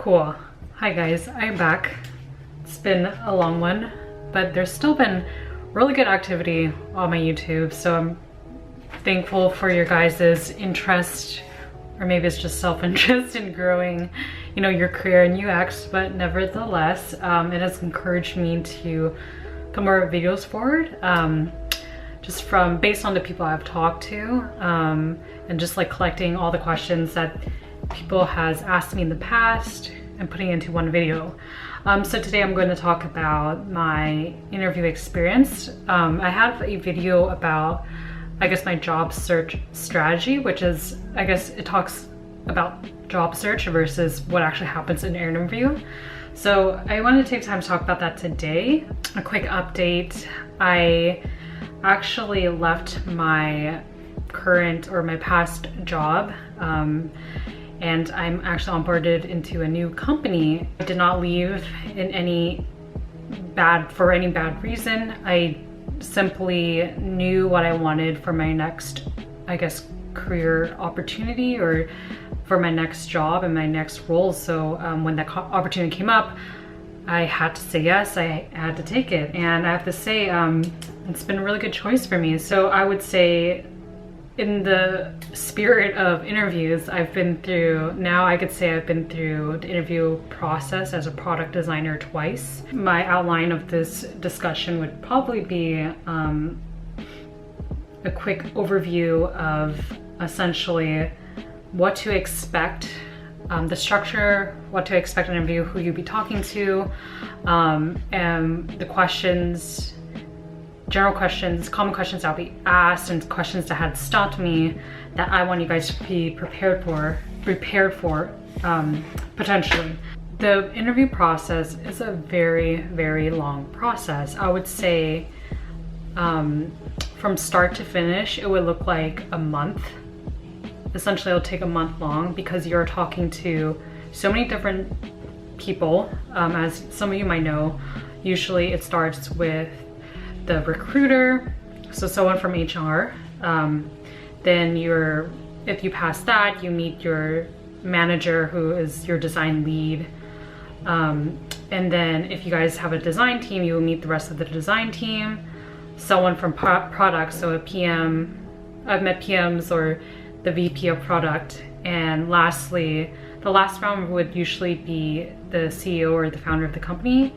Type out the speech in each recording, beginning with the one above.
Cool. Hi guys, I'm back. It's been a long one, but there's still been really good activity on my YouTube, so I'm thankful for your guys' interest, or maybe it's just self-interest in growing, you know, your career in UX, but nevertheless, it has encouraged me to put more videos forward, just from based on the people I've talked to, and just like collecting all the questions that people has asked me in the past and putting into one video. So today I'm going to talk about my interview experience. I have a video about, I guess, my job search strategy, which is, I guess it talks about job search versus what actually happens in an interview. So I wanted to take time to talk about that today. A quick update. I actually left my current or my past job, and I'm actually onboarded into a new company. I did not leave in any bad reason. I simply knew what I wanted for my next, I guess, career opportunity or for my next job and my next role. So when that opportunity came up, I had to say yes, I had to take it. And I have to say, it's been a really good choice for me. So I would say, in the spirit of interviews, I could say I've been through the interview process as a product designer twice. My outline of this discussion would probably be a quick overview of essentially what to expect, the structure, what to expect in an interview, who you'll be talking to, and the questions, general questions, common questions that'll be asked, and questions that had stumped me that I want you guys to be prepared for, potentially. The interview process is a very, very long process. I would say from start to finish, it would look like a month. Essentially, it'll take a month long because you're talking to so many different people. As some of you might know, usually it starts with the recruiter, so someone from HR. Then if you pass that, you meet your manager, who is your design lead. And then if you guys have a design team, you will meet the rest of the design team. Someone from product, so a PM, I've met PMs or the VP of product. And lastly, the last round would usually be the CEO or the founder of the company.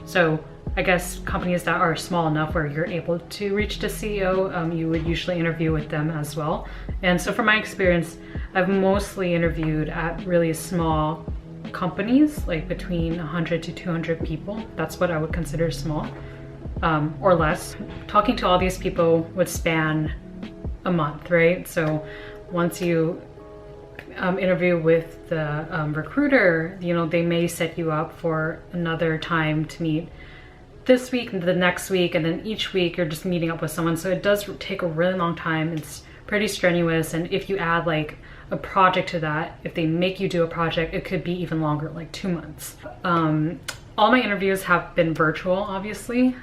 So I guess companies that are small enough where you're able to reach the CEO, you would usually interview with them as well. And so from my experience, I've mostly interviewed at really small companies, like between 100 to 200 people. That's what I would consider small, or less. Talking to all these people would span a month, right? So once you interview with the recruiter, you know, they may set you up for another time to meet this week and the next week, and then each week you're just meeting up with someone. So it does take a really long time. It's pretty strenuous, and if you add like a project to that, if they make you do a project, it could be even longer, like 2 months. All my interviews have been virtual, obviously,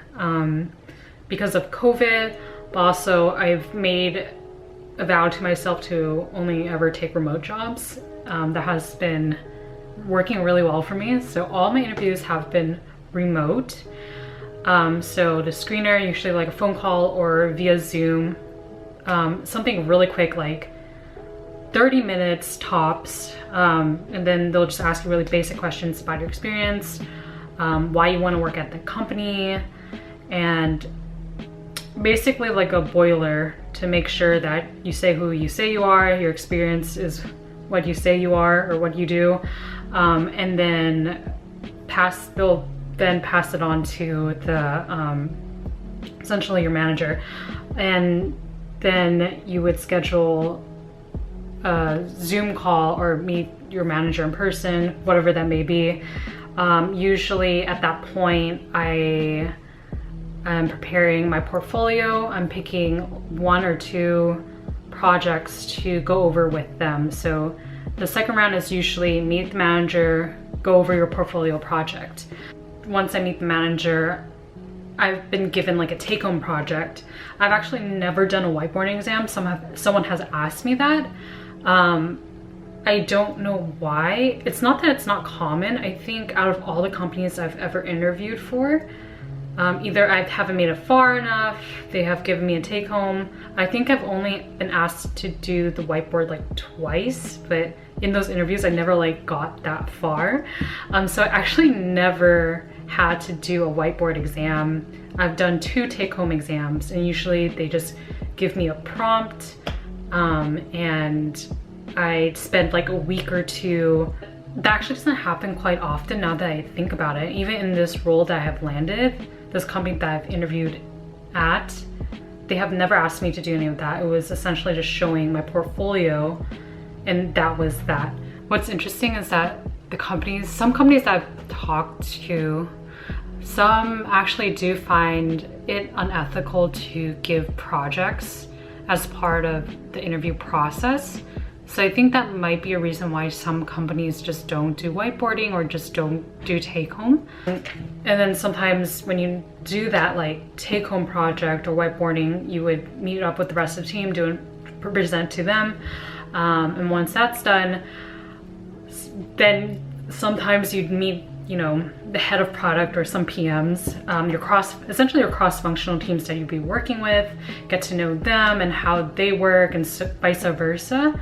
because of COVID, but also I've made a vow to myself to only ever take remote jobs. That has been working really well for me. So all my interviews have been remote. So the screener, usually like a phone call or via Zoom, something really quick, like 30 minutes tops. And then they'll just ask you really basic questions about your experience, why you want to work at the company, and basically like a boiler to make sure that you say who you say you are, your experience is what you say you are or what you do, and then they'll then pass it on to the essentially your manager, and then you would schedule a Zoom call or meet your manager in person, whatever that may be. Usually at that point, I am preparing my portfolio. I'm picking 1 or 2 projects to go over with them. So the second round is usually meet the manager, go over your portfolio project. Once I meet the manager, I've been given like a take-home project. I've actually never done a whiteboarding exam. Someone has asked me that. I don't know why. It's not that it's not common. I think out of all the companies I've ever interviewed for, either I haven't made it far enough, they have given me a take home. I think I've only been asked to do the whiteboard like twice, but in those interviews I never like got that far. So I actually never had to do a whiteboard exam. I've done 2 take-home exams, and usually they just give me a prompt, and I spend like a week or 2. That actually doesn't happen quite often now that I think about it. Even in this role that I have landed, this company that I've interviewed at, they have never asked me to do any of that. It was essentially just showing my portfolio, and that was that. What's interesting is that some companies that I've talked to, some actually do find it unethical to give projects as part of the interview process. So I think that might be a reason why some companies just don't do whiteboarding or just don't do take home. And then sometimes when you do that like take home project or whiteboarding, you would meet up with the rest of the team, present to them. And once that's done, then sometimes you'd meet, you know, the head of product or some PMs, essentially your cross-functional teams that you'd be working with, get to know them and how they work, and vice versa.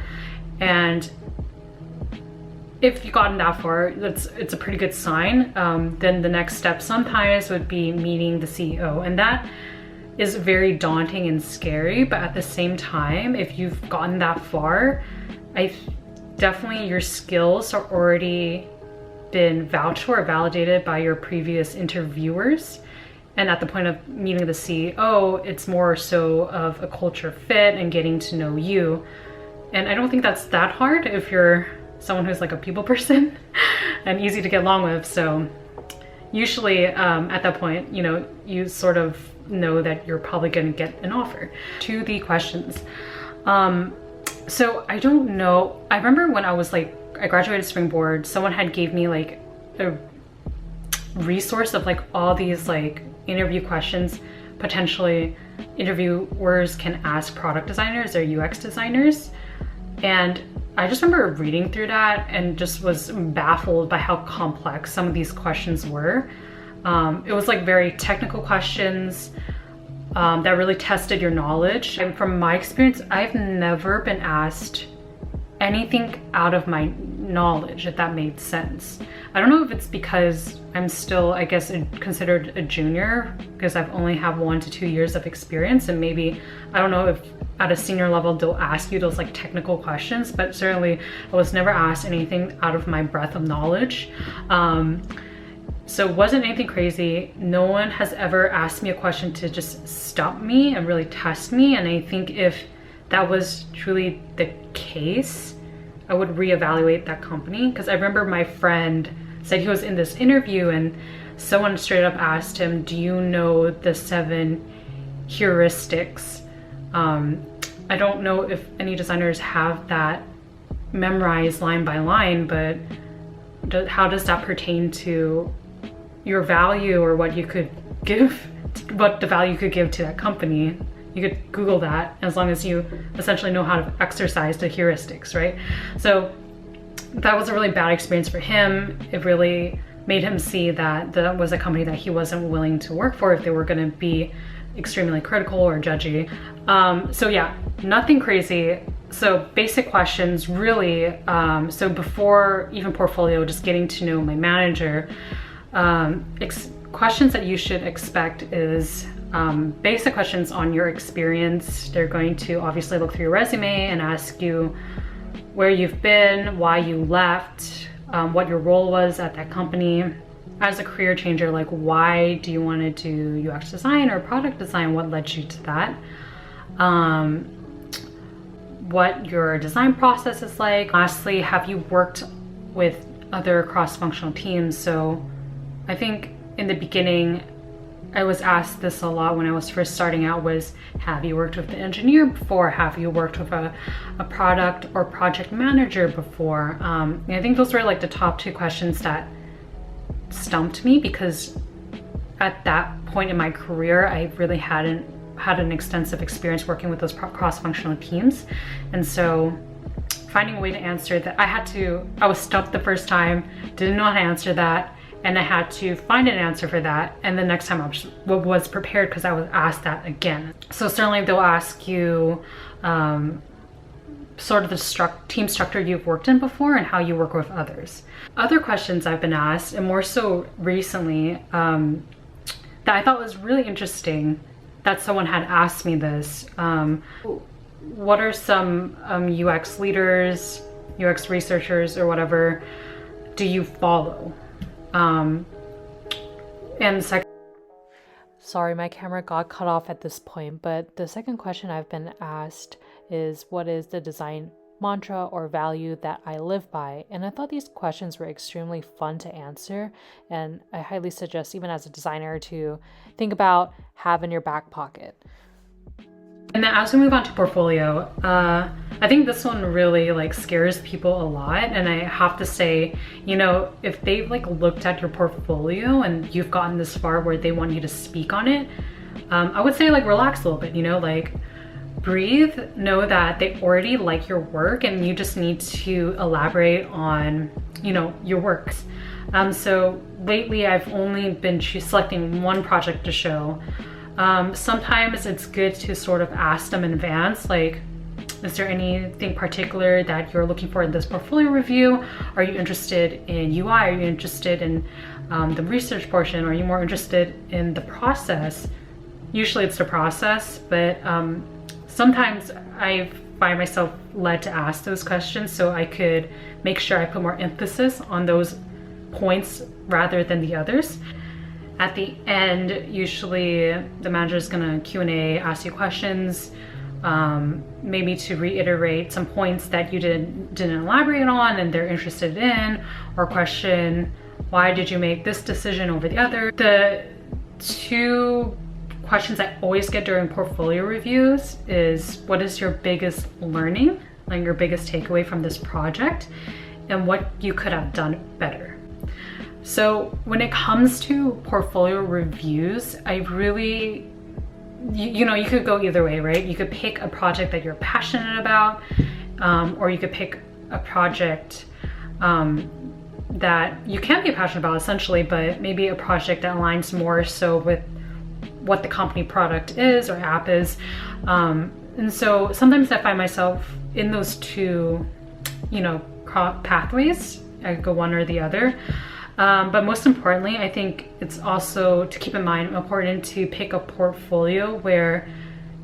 And if you've gotten that far, it's a pretty good sign. Then the next step sometimes would be meeting the CEO, and that is very daunting and scary. But at the same time, if you've gotten that far, definitely your skills are already been vouched for or validated by your previous interviewers. And at the point of meeting the CEO, it's more so of a culture fit and getting to know you. And I don't think that's that hard if you're someone who's like a people person and easy to get along with. So usually at that point, you know, you sort of know that you're probably going to get an offer. To the questions. So I don't know. I remember when I graduated Springboard, someone had gave me like a resource of like all these like interview questions potentially interviewers can ask product designers or UX designers. And I just remember reading through that and just was baffled by how complex some of these questions were. It was like very technical questions that really tested your knowledge. And from my experience, I've never been asked anything out of my knowledge, if that made sense. I don't know if it's because I'm still, I guess, considered a junior because I've only have 1 to 2 years of experience, and maybe, I don't know if at a senior level they'll ask you those like technical questions, but certainly I was never asked anything out of my breadth of knowledge. So it wasn't anything crazy. No one has ever asked me a question to just stump me and really test me. And I think if that was truly the case, I would reevaluate that company. Because I remember my friend said he was in this interview and someone straight up asked him, do you know the 7 heuristics? I don't know if any designers have that memorized line by line, but how does that pertain to your value or what you could give, what the value you could give to that company? You could Google that as long as you essentially know how to exercise the heuristics, right? So that was a really bad experience for him. It really made him see that that was a company that he wasn't willing to work for if they were going to be extremely critical or judgy. So yeah, nothing crazy. So basic questions really. So before even portfolio, just getting to know my manager, questions that you should expect is basic questions on your experience. They're going to obviously look through your resume and ask you where you've been, why you left, what your role was at that company. As a career changer, like why do you want to do UX design or product design? What led you to that? What your design process is like. Lastly, have you worked with other cross-functional teams? So I think in the beginning, I was asked this a lot when I was first starting out was, have you worked with an engineer before? Have you worked with a product or project manager before? And I think those were like the top 2 questions that stumped me, because at that point in my career, I really hadn't had an extensive experience working with those cross-functional teams. And so finding a way to answer that. I was stumped the first time, didn't know how to answer that, and I had to find an answer for that. And the next time I was prepared because I was asked that again. So certainly they'll ask you sort of the team structure you've worked in before and how you work with others. Other questions I've been asked, and more so recently, that I thought was really interesting, that someone had asked me this. What are some UX leaders, UX researchers, or whatever do you follow? And the second... Sorry, my camera got cut off at this point, but the second question I've been asked is, what is the design mantra or value that I live by? And I thought these questions were extremely fun to answer, and I highly suggest, even as a designer, to think about, have in your back pocket. And then as we move on to portfolio, I think this one really like scares people a lot. And I have to say, you know, if they've like looked at your portfolio and you've gotten this far where they want you to speak on it, I would say like relax a little bit, you know, like breathe, know that they already like your work and you just need to elaborate on, you know, your works. So lately I've only been selecting one project to show. Sometimes it's good to sort of ask them in advance, like, is there anything particular that you're looking for in this portfolio review? Are you interested in UI? Are you interested in the research portion? Are you more interested in the process? Usually it's the process, but sometimes I find myself led to ask those questions so I could make sure I put more emphasis on those points rather than the others. At the end, usually the manager is gonna Q&A, ask you questions, maybe to reiterate some points that you didn't elaborate on and they're interested in, or question, why did you make this decision over the other? The two questions I always get during portfolio reviews is, what is your biggest learning, like your biggest takeaway from this project, and what you could have done better? So when it comes to portfolio reviews, I really, you know, you could go either way, right? You could pick a project that you're passionate about, or you could pick a project that you can be passionate about essentially, but maybe a project that aligns more so with what the company product is or app is. And so sometimes I find myself in those two, you know, pathways. I could go one or the other. But most importantly, I think it's also to keep in mind important to pick a portfolio where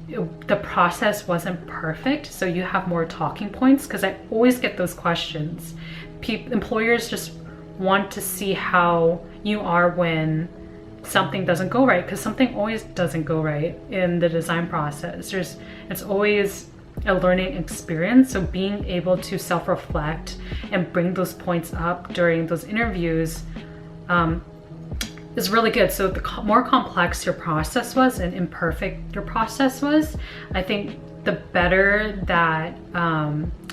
the process wasn't perfect, so you have more talking points, because I always get those questions. Employers just want to see how you are when something doesn't go right, because something always doesn't go right in the design process. It's always a learning experience, so being able to self-reflect and bring those points up during those interviews is really good. So the more complex your process was and imperfect your process was, I think the better that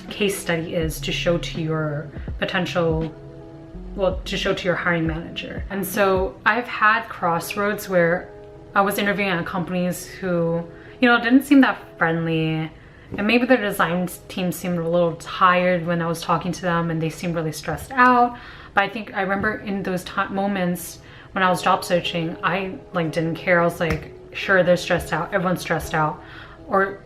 case study is to show to your potential, well, to show to your hiring manager. And so I've had crossroads where I was interviewing at companies who, you know, didn't seem that friendly. And maybe their design team seemed a little tired when I was talking to them and they seemed really stressed out. But I think I remember in those moments when I was job searching, I like didn't care. I was like, sure, they're stressed out. Everyone's stressed out. Or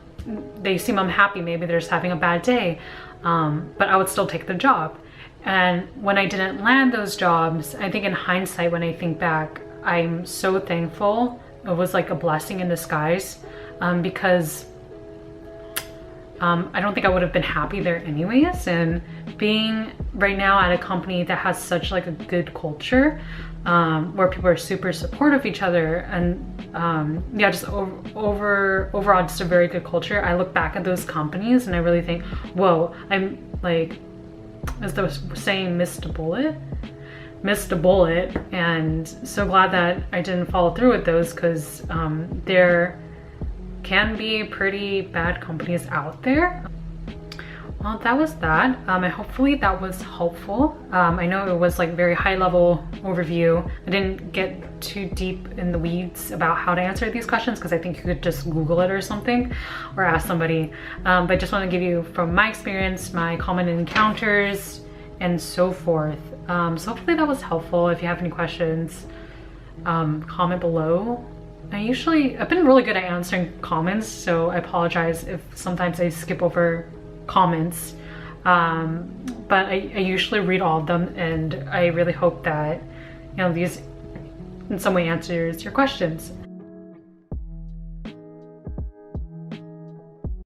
they seem unhappy. Maybe they're just having a bad day. But I would still take the job. And when I didn't land those jobs, I think in hindsight, when I think back, I'm so thankful. It was like a blessing in disguise, because I don't think I would have been happy there anyways. And being right now at a company that has such like a good culture, where people are super supportive of each other, and yeah, just overall just a very good culture. I look back at those companies and I really think, whoa, I'm like, as the saying, missed a bullet, and so glad that I didn't follow through with those, because there can be pretty bad companies out there. well, that was that. And hopefully that was helpful. I know it was like very high level overview. I didn't get too deep in the weeds about how to answer these questions because I think you could just Google it or something or ask somebody. But I just want to give you from my experience, my common encounters and so forth. So hopefully that was helpful. If you have any questions, comment below. I've been really good at answering comments, so I apologize if sometimes I skip over comments, but I usually read all of them, and I really hope that, you know, these in some way answers your questions.